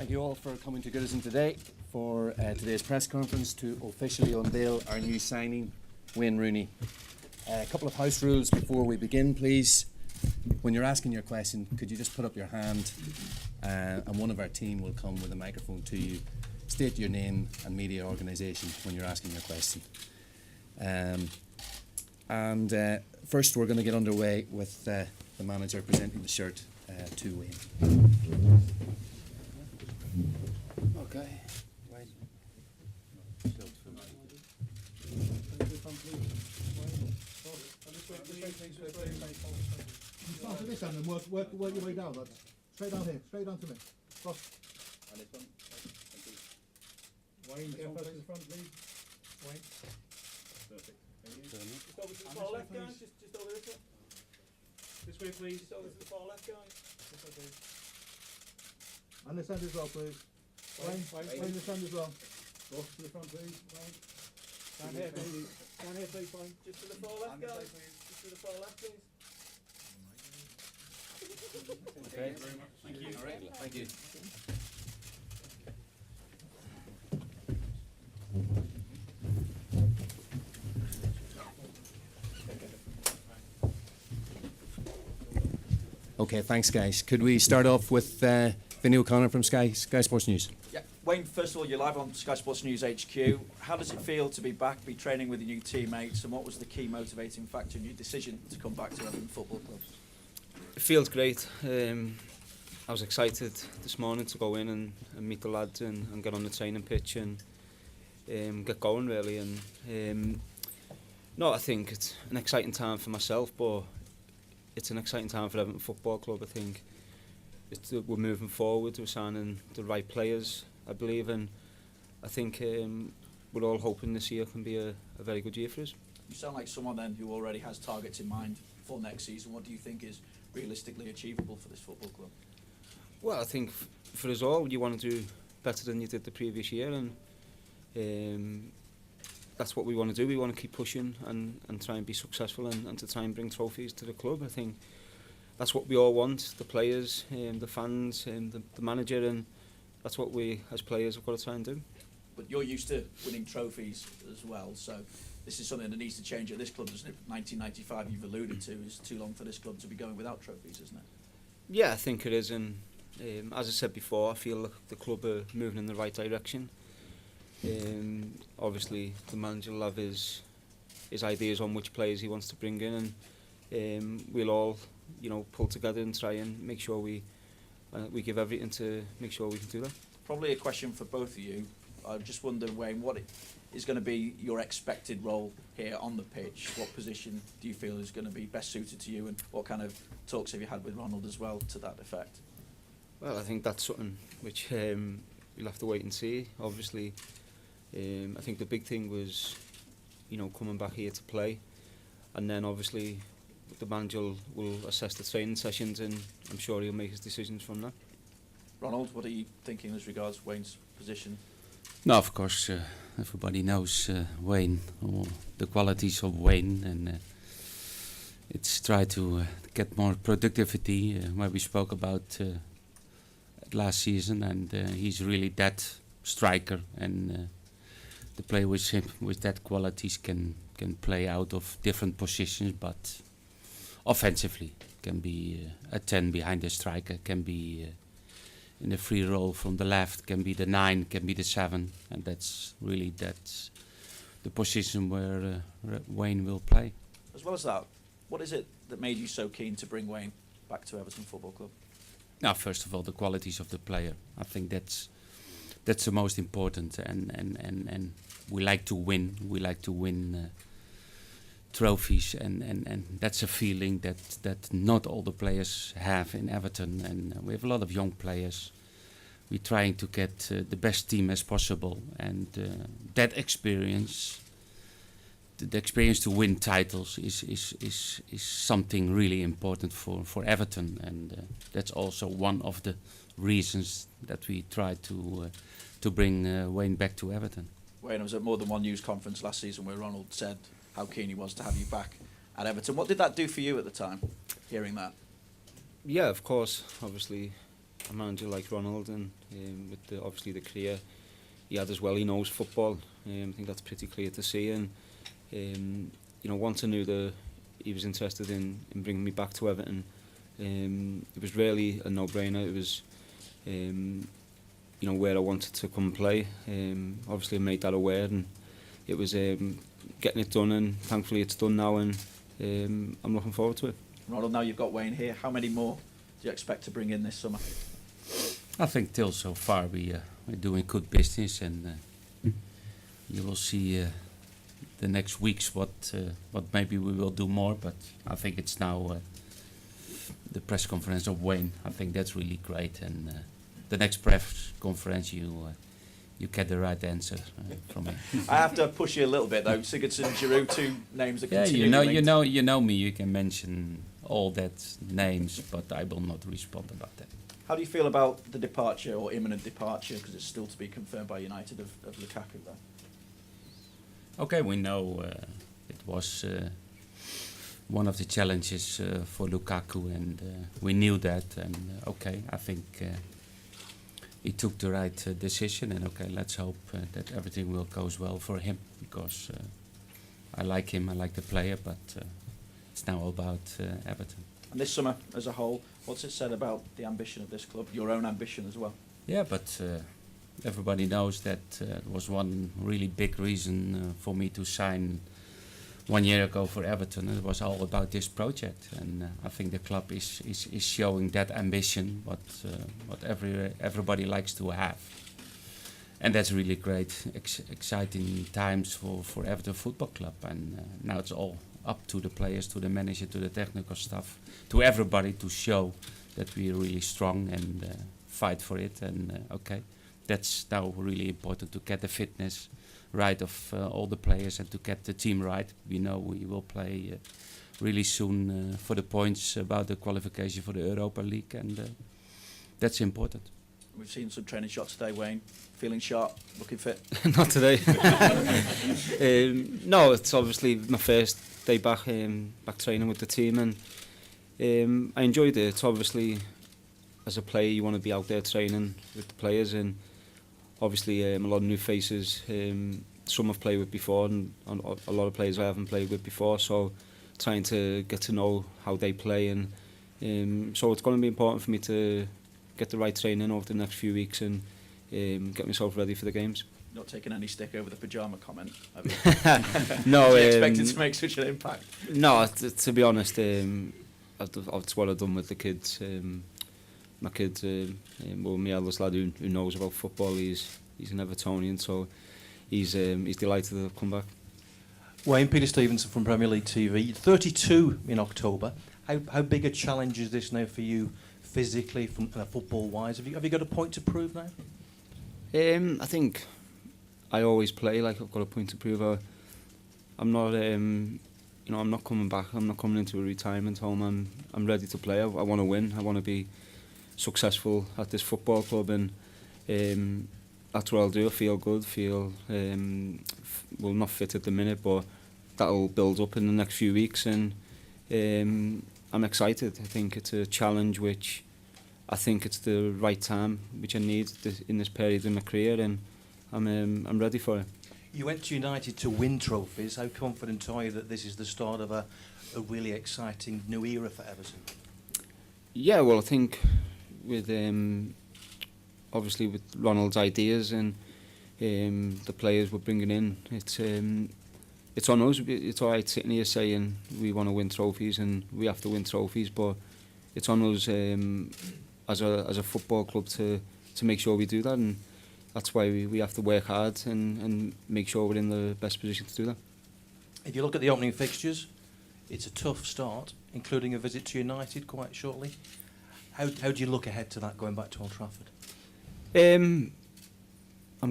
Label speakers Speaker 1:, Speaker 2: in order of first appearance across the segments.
Speaker 1: Thank you all for coming to Goodison today for today's press conference to officially unveil our new signing, Wayne Rooney. A couple of house rules before we begin, please. When you're asking your question, could you just put up your hand and one of our team will come with a microphone to you. State your name and media organisation when you're asking your question. First we're going to get underway with the manager presenting the shirt to Wayne. Okay. Wayne.
Speaker 2: Start at this end and work your way down, lads. Straight down here, straight down to me. Cross. And this one. Wayne, get first to the front, please. Wayne. Perfect. Thank you.
Speaker 3: Just over to the far left, guys. Just over this way. This way, please. Just over to the far left, guys. This way, please.
Speaker 2: And this end as well, please. Wayne, this end as well. Cross to the front, please. Wayne.
Speaker 3: Down here, please. Down here, please, Wayne. Just to the far left, guys. Just to the far left, please.
Speaker 1: Okay. Thank you very much. Thank you. All right. Thank you. Okay, thanks guys. Could we start off with Vinny O'Connor from Sky Sports News?
Speaker 4: Yeah, Wayne, first of all, you're live on Sky Sports News HQ. How does it feel to be back, be training with your new teammates, and what was the key motivating factor in your decision to come back to Everton Football Club?
Speaker 5: It feels great. I was excited this morning to go in and meet the lads and get on the training pitch and get going really. And no, I think it's an exciting time for myself, but it's an exciting time for Everton Football Club. I think we're moving forward. We're signing the right players, I believe, and I think we're all hoping this year can be a very good year for us.
Speaker 4: You sound like someone then who already has targets in mind for next season. What do you think is realistically achievable for this football club?
Speaker 5: Well, I think for us all, you want to do better than you did the previous year, and that's what we want to do. We want to keep pushing and try and be successful and to try and bring trophies to the club. I think that's what we all want, the players, the fans, the manager, and that's what we as players have got to try and do.
Speaker 4: But you're used to winning trophies as well, so this is something that needs to change at this club, doesn't it? 1995, you've alluded to, is too long for this club to be going without trophies, isn't it?
Speaker 5: Yeah, I think it is, and as I said before, I feel like the club are moving in the right direction. Obviously, the manager will have his ideas on which players he wants to bring in, and we'll all, pull together and try and make sure we give everything to make sure we can do that.
Speaker 4: Probably a question for both of you. I just wonder, Wayne, what is going to be your expected role here on the pitch? What position do you feel is going to be best suited to you, and what kind of talks have you had with Ronald as well to that effect?
Speaker 5: Well, I think that's something which you'll have to wait and see. Obviously, I think the big thing was, coming back here to play, and then obviously the manager will assess the training sessions, and I'm sure he'll make his decisions from that.
Speaker 4: Ronald, what are you thinking as regards Wayne's position?
Speaker 6: No, of course, everybody knows Wayne, or the qualities of Wayne, and it's try to get more productivity, where we spoke about last season, and he's really that striker, and the player with him with that qualities can play out of different positions, but offensively can be a 10 behind the striker, can be in the free role from the left, can be the 9, can be the 7, and that's the position where Wayne will play.
Speaker 4: As well as that, what is it that made you so keen to bring Wayne back to Everton Football Club?
Speaker 6: Now, first of all, the qualities of the player. I think that's the most important, and we like to win. We like to win trophies, and that's a feeling that not all the players have in Everton, and we have a lot of young players. We're trying to get the best team as possible, and that experience, the experience to win titles is something really important for Everton, and that's also one of the reasons that we try to bring Wayne back to Everton.
Speaker 4: Wayne, I was at more than one news conference last season where Ronald said how keen he was to have you back at Everton. What did that do for you at the time, hearing that?
Speaker 5: Yeah, of course. Obviously, a manager like Ronald, and with obviously the career he had as well, he knows football. I think that's pretty clear to see, and once I knew that he was interested in bringing me back to Everton, it was really a no-brainer. It was where I wanted to come and play. Obviously I made that aware, and it was getting it done, and thankfully it's done now, and I'm looking forward to it.
Speaker 4: Ronald, now you've got Wayne here, how many more do you expect to bring in this summer?
Speaker 6: I think till so far we're doing good business, and you will see the next weeks what maybe we will do more. But I think it's now the press conference of Wayne. I think that's really great, and the next press conference you get the right answer from me.
Speaker 4: I have to push you a little bit though. Sigurdsson, Giroud, 2 names that continue.
Speaker 6: You know me. You can mention all that names, but I will not respond about that.
Speaker 4: How do you feel about the departure or imminent departure, because it's still to be confirmed by United, of Lukaku there?
Speaker 6: Okay, we know it was one of the challenges for Lukaku, and we knew that. And okay, I think he took the right decision. And okay, let's hope that everything will goes well for him, because I like him, I like the player, but it's now about Everton.
Speaker 4: And this summer as a whole, what's it said about the ambition of this club, your own ambition as well?
Speaker 6: Yeah, but everybody knows that it was one really big reason for me to sign 1 year ago for Everton. It was all about this project, and I think the club is showing that ambition, what everybody likes to have. And that's really great, exciting times for Everton Football Club. And now it's all up to the players, to the manager, to the technical staff, to everybody to show that we are really strong and fight for it. And okay, that's now really important, to get the fitness right of all the players and to get the team right. We know we will play really soon for the points about the qualification for the Europa League, and that's important.
Speaker 4: We've seen some training shots today, Wayne. Feeling sharp, looking fit?
Speaker 5: Not today. No, it's obviously my first day back training with the team, and I enjoyed it. It's obviously, as a player, you want to be out there training with the players, and obviously a lot of new faces. Some I've played with before, and a lot of players I haven't played with before. So trying to get to know how they play, and so it's going to be important for me to get the right training over the next few weeks and get myself ready for the games.
Speaker 4: Not taking any stick over the pyjama comment, have you?
Speaker 5: No.
Speaker 4: Was you expected to make such an impact?
Speaker 5: No, to be honest, that's what I've done with the kids. My kids, well, my eldest lad who knows about football, he's an Evertonian, so he's delighted to have come back.
Speaker 2: Wayne, Peter Stevenson from Premier League TV. 32 in October. How big a challenge is this now for you, physically, from football-wise? Have you got a point to prove now?
Speaker 5: I think I always play like I've got a point to prove. I'm not, I'm not coming back. I'm not coming into a retirement home. I'm ready to play. I want to win. I want to be successful at this football club, and that's what I'll do. I feel good. Well, not fit at the minute, but that'll build up in the next few weeks, and I'm excited. I think it's a challenge which I think it's the right time, which I need in this period in my career, and I'm ready for it.
Speaker 2: You went to United to win trophies. How confident are you that this is the start of a really exciting new era for Everton? Yeah,
Speaker 5: well, I think with obviously with Ronald's ideas and the players we're bringing in, it's on us. It's all right sitting here saying we want to win trophies and we have to win trophies, but it's on us as a football club to make sure we do that, and that's why we have to work hard and make sure we're in the best position to do that.
Speaker 2: If you look at the opening fixtures, it's a tough start, including a visit to United quite shortly. How do you look ahead to that, going back to Old Trafford?
Speaker 5: I'm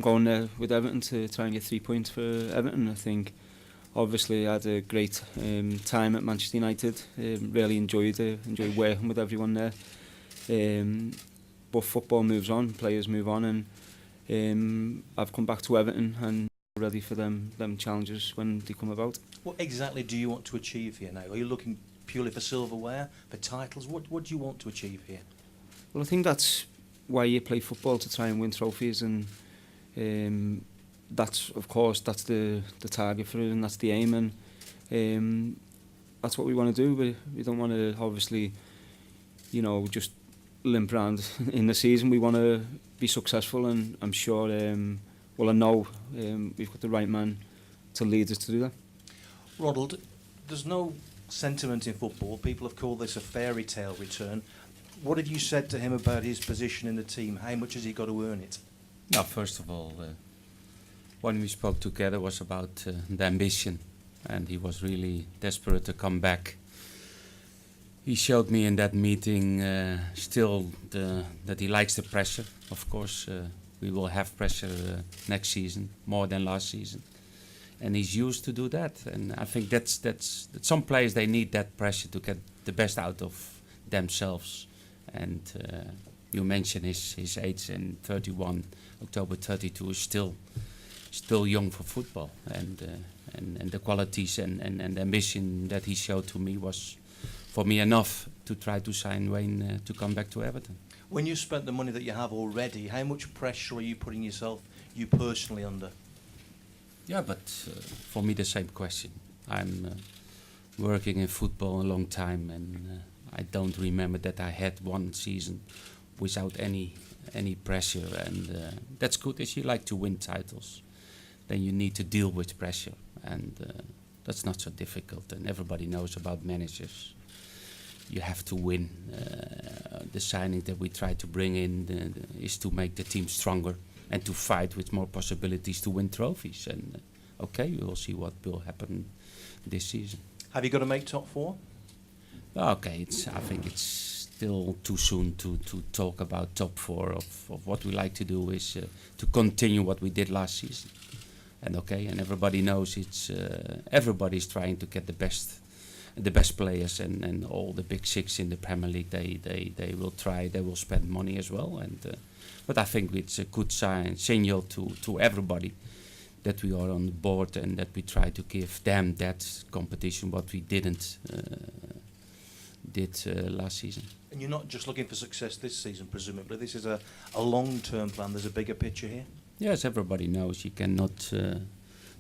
Speaker 5: going there with Everton to try and get 3 points for Everton. I think obviously I had a great time at Manchester United. Really enjoyed working with everyone there. But football moves on, players move on, and I've come back to Everton and ready for them challenges when they come about.
Speaker 2: What exactly do you want to achieve here now? Are you looking purely for silverware, for titles? What do you want to achieve here?
Speaker 5: Well, I think that's why you play football, to try and win trophies, and that's, of course, that's the target for it, and that's the aim, and that's what we want to do. We don't want to, obviously, you know, just limp around in the season. We want to be successful, and I'm sure, well, I know we've got the right man to lead us to do that.
Speaker 2: Ronald, there's no sentiment in football. People have called this a fairy tale return. What have you said to him about his position in the team? How much has he got to earn it?
Speaker 6: Now, first of all, when we spoke together was about the ambition, and he was really desperate to come back. He showed me in that meeting still that he likes the pressure. Of course, we will have pressure next season, more than last season. And he's used to do that. And I think that's some players, they need that pressure to get the best out of themselves. And you mentioned his age, and 31, October 32 is still young for football. And the qualities and the ambition that he showed to me was, for me, enough to try to sign Wayne to come back to Everton.
Speaker 2: When you spent the money that you have already, how much pressure are you putting yourself, you personally, under?
Speaker 6: Yeah, but for me the same question. I'm working in football a long time, and I don't remember that I had one season without any pressure, and that's good. If you like to win titles, then you need to deal with pressure, and that's not so difficult. And everybody knows about managers. You have to win. The signing that we try to bring in is to make the team stronger and to fight with more possibilities to win trophies. And okay, we will see what will happen this season.
Speaker 2: Have you got to make top four?
Speaker 6: Okay, I think it's still too soon to talk about top four. Of what we like to do is to continue what we did last season. And okay, and everybody knows it's everybody's trying to get the best players, and all the big six in the Premier League, they will try, they will spend money as well. And but I think it's a good signal to everybody that we are on board, and that we try to give them that competition what we didn't did last season.
Speaker 2: And you're not just looking for success this season, presumably. This is a long-term plan. There's a bigger picture here.
Speaker 6: Yes, everybody knows you cannot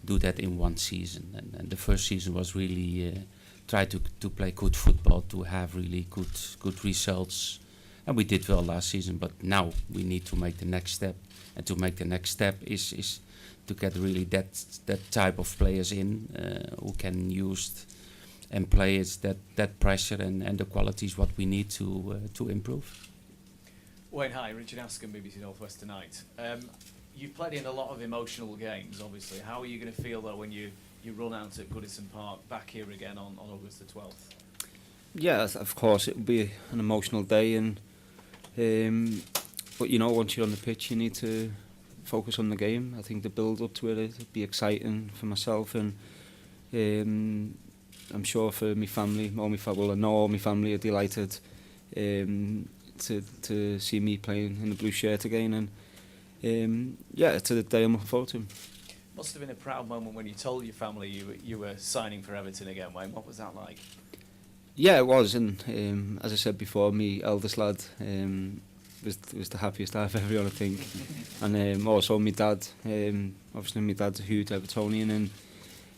Speaker 6: do that in one season. And the first season was really try to play good football, to have really good results. And we did well last season, but now we need to make the next step. And to make the next step is to get really that type of players in who can use and play that pressure and the qualities what we need to improve.
Speaker 7: Wayne, hi, Richard Askin, BBC Northwest Tonight. You've played in a lot of emotional games, obviously. How are you going to feel, though, when you run out at Goodison Park back here again on August the 12th?
Speaker 5: Yeah, of course, it will be an emotional day, and but you know, once you're on the pitch, you need to focus on the game. I think the build up to it'll be exciting for myself, and I'm sure for my family, I know all my family are delighted to see me playing in the blue shirt again, and yeah, it's a day I'm looking forward to.
Speaker 7: Must have been a proud moment when you told your family you were signing for Everton again, Wayne. What was that like?
Speaker 5: Yeah, it was, and as I said before, my eldest lad was the happiest out of everyone, I think. And also my dad, obviously my dad's a huge Evertonian,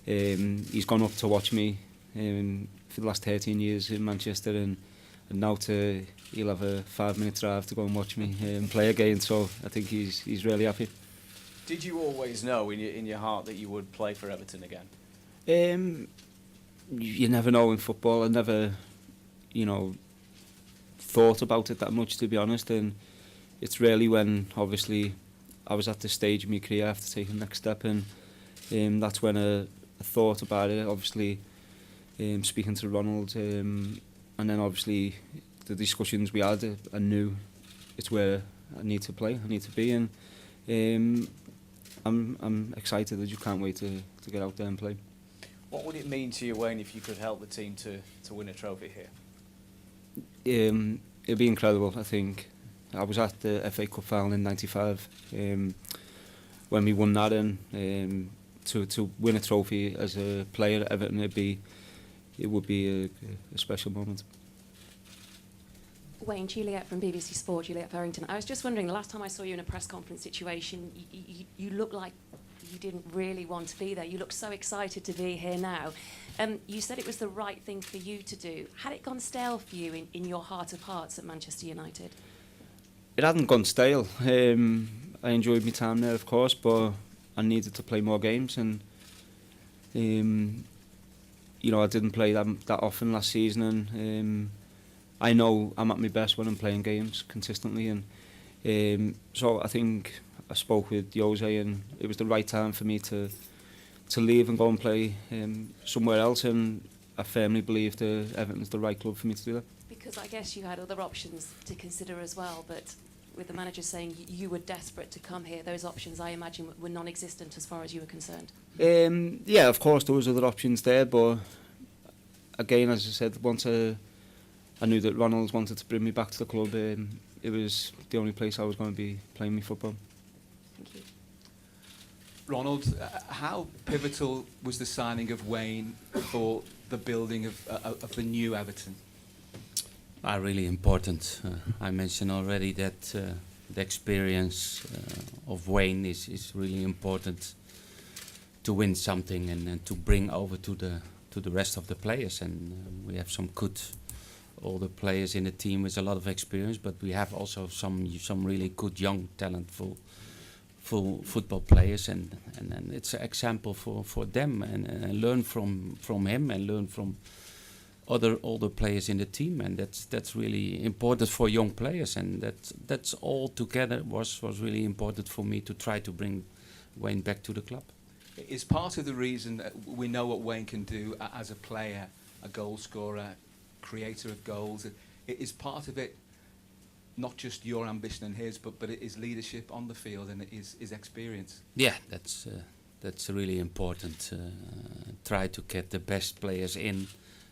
Speaker 5: and he's gone up to watch me for the last 13 years in Manchester, and now he'll have a 5-minute drive to go and watch me play again, so I think he's really happy.
Speaker 7: Did you always know in your heart that you would play for Everton again?
Speaker 5: You never know in football. I never, thought about it that much, to be honest. And it's really when, obviously, I was at this stage of my career, I have to take the next step, and that's when I thought about it. Obviously, speaking to Ronald, and then obviously the discussions we had, I knew it's where I need to play, I need to be, and I'm excited. I just can't wait to get out there and play.
Speaker 7: What would it mean to you, Wayne, if you could help the team to win a trophy here?
Speaker 5: It'd be incredible, I think. I was at the FA Cup final in '95 when we won that, and to win a trophy as a player at Everton, it would be a special moment.
Speaker 8: Wayne, Juliet from BBC Sport, Juliet Farrington. I was just wondering, the last time I saw you in a press conference situation, you looked like you didn't really want to be there. You look so excited to be here now. You said it was the right thing for you to do. Had it gone stale for you in your heart of hearts at Manchester United?
Speaker 5: It hadn't gone stale. I enjoyed my time there, of course, but I needed to play more games, and you know, I didn't play that often last season, and I know I'm at my best when I'm playing games consistently, and so I think I spoke with Jose, and it was the right time for me to leave and go and play somewhere else, and I firmly believe that Everton's the right club for me to do that.
Speaker 8: Because I guess you had other options to consider as well, but with the manager saying you were desperate to come here, those options, I imagine, were non-existent as far as you were concerned.
Speaker 5: Yeah, of course, there was other options there, but again, as I said, once I knew that Ronald wanted to bring me back to the club, it was the only place I was going to be playing my football.
Speaker 8: Thank you.
Speaker 9: Ronald, how pivotal was the signing of Wayne for the building of the new Everton?
Speaker 6: Are really important. I mentioned already that the experience of Wayne is really important to win something and to bring over to the rest of the players. And we have some good older players in the team with a lot of experience, but we have also some really good young talentful football players, and it's an example for them, and learn from him and learn from other older players in the team, and that's really important for young players, and that's all together was really important for me to try to bring Wayne back to the club.
Speaker 9: Is part of the reason that we know what Wayne can do as a player, a goal scorer, creator of goals, is part of it not just your ambition and his, but it is leadership on the field, and it is his experience?
Speaker 6: Yeah, that's really important. Try to get the best players in.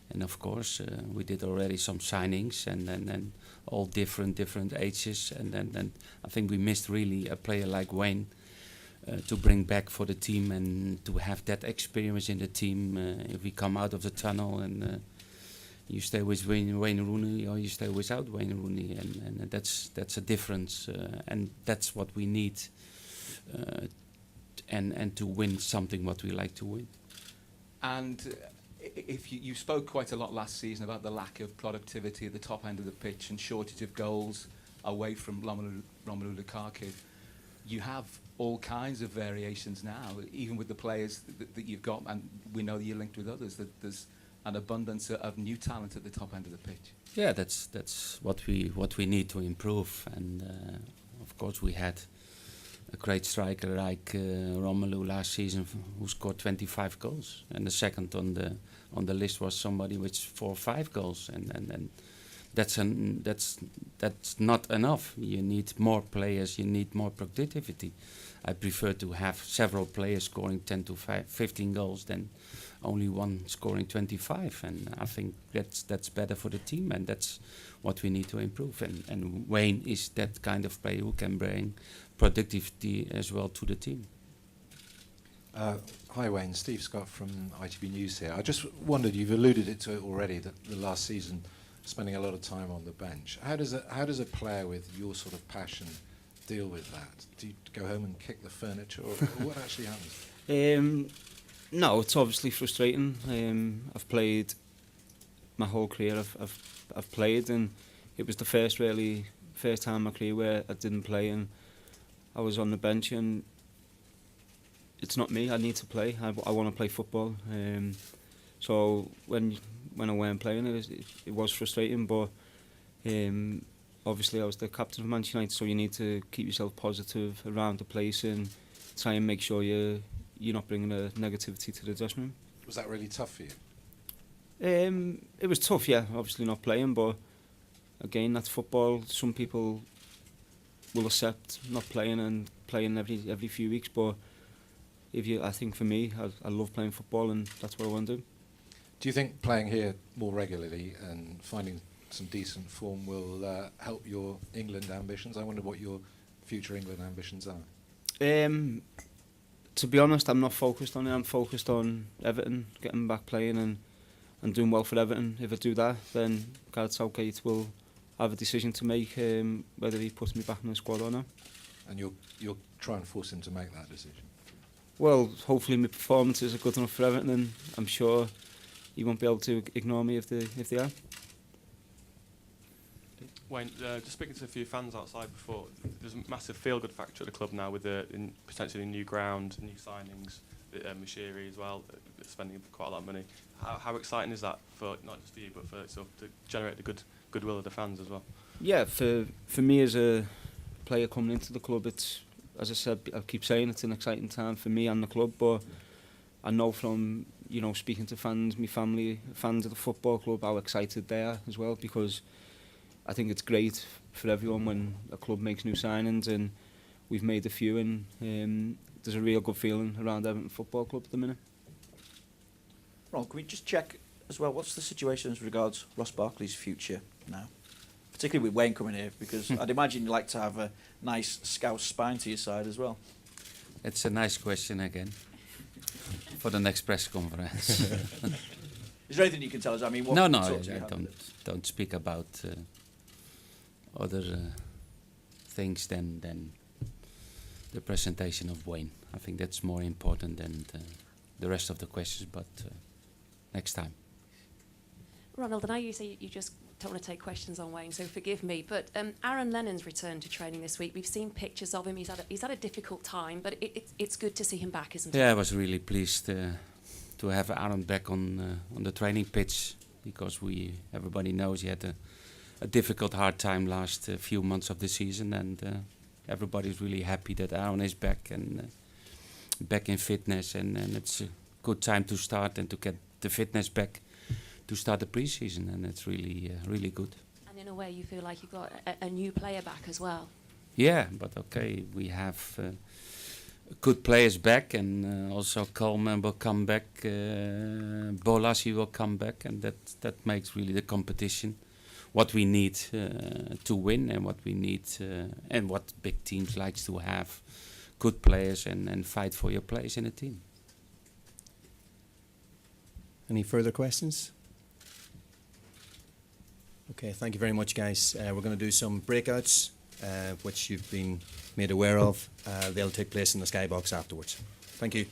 Speaker 6: And of course, we did already some signings, and all different ages. And then I think we missed really a player like Wayne to bring back for the team, and to have that experience in the team. If we come out of the tunnel and you stay with Wayne Rooney, or you stay without Wayne Rooney, and that's a difference, and that's what we need, and to win something what we like to win.
Speaker 9: And if you spoke quite a lot last season about the lack of productivity at the top end of the pitch and shortage of goals away from Romelu Lukaku, you have all kinds of variations now, even with the players that you've got, and we know that you're linked with others, that there's an abundance of new talent at the top end of the pitch.
Speaker 6: Yeah, that's what we need to improve, and of course we had a great striker like Romelu last season who scored 25 goals, and the second on the list was somebody with 4 or 5 goals, and that's not enough. You need more players, you need more productivity. I prefer to have several players scoring 10 to 15 goals than only one scoring 25, and I think that's better for the team, and that's what we need to improve. And Wayne is that kind of player who can bring productivity as well to the team.
Speaker 10: Hi Wayne, Steve Scott from ITV News here. I just wondered, you've alluded to it already, that the last season spending a lot of time on the bench. How does a player with your sort of passion deal with that? Do you go home and kick the furniture, or what actually happens?
Speaker 5: No, it's obviously frustrating. I've played my whole career. I've played, and it was the first time in my career where I didn't play, and I was on the bench, and it's not me. I need to play. I want to play football. So when I weren't playing, it was frustrating. But obviously I was the captain of Manchester United, so you need to keep yourself positive around the place and try and make sure you're not bringing a negativity to the dressing room.
Speaker 10: Was that really tough for you?
Speaker 5: It was tough, yeah. Obviously not playing, but again, that's football. Some people will accept not playing and playing every few weeks, but I think for me, I love playing football, and that's what I want to do.
Speaker 10: Do you think playing here more regularly and finding some decent form will help your England ambitions? I wonder what your future England ambitions are.
Speaker 5: To be honest, I'm not focused on it. I'm focused on Everton, getting back playing and doing well for Everton. If I do that, then Gareth Southgate will have a decision to make whether he puts me back in the squad or not.
Speaker 10: And you'll try and force him to make that decision.
Speaker 5: Well, hopefully my performances are good enough for Everton, and I'm sure he won't be able to ignore me if they are.
Speaker 11: Wayne, just speaking to a few fans outside before, there's a massive feel-good factor at the club now with potentially new ground, new signings, Mashiri as well, spending quite a lot of money. How exciting is that for not just for you, but for to generate the goodwill of the fans as well?
Speaker 5: Yeah, for me as a player coming into the club, it's, as I said, I keep saying it's an exciting time for me and the club, but I know from speaking to fans, my family, fans of the football club, how excited they are as well, because I think it's great for everyone when a club makes new signings, and we've made a few, and there's a real good feeling around Everton Football Club at the minute.
Speaker 4: Ron, can we just check as well, what's the situation as regards Ross Barkley's future now? Particularly with Wayne coming here, because I'd imagine you like to have a nice Scouse spine to your side as well.
Speaker 6: It's a nice question again for the next press conference.
Speaker 4: Is there anything you can tell us? I mean, what
Speaker 6: no,
Speaker 4: talks
Speaker 6: I don't speak about other things than the presentation of Wayne. I think that's more important than the rest of the questions, but next time.
Speaker 8: Ronald, I know you say you just don't want to take questions on Wayne, so forgive me, but Aaron Lennon's returned to training this week. We've seen pictures of him. He's had a difficult time, but it's good to see him back, isn't it?
Speaker 6: Yeah, I was really pleased to have Aaron back on the training pitch, because everybody knows he had a difficult, hard time last few months of the season, and everybody's really happy that Aaron is back and back in fitness, and it's a good time to start and to get the fitness back to start the pre-season, and it's really really good.
Speaker 8: And in a way, you feel like you've got a new player back as well.
Speaker 6: Yeah, but okay, we have good players back, and also Coleman will come back, Bolassi will come back, and that makes really the competition what we need to win, and what we need and what big teams likes to have good players and fight for your place in a team.
Speaker 1: Any further questions? Okay, thank you very much, guys. We're going to do some breakouts, which you've been made aware of. They'll take place in the skybox afterwards. Thank you.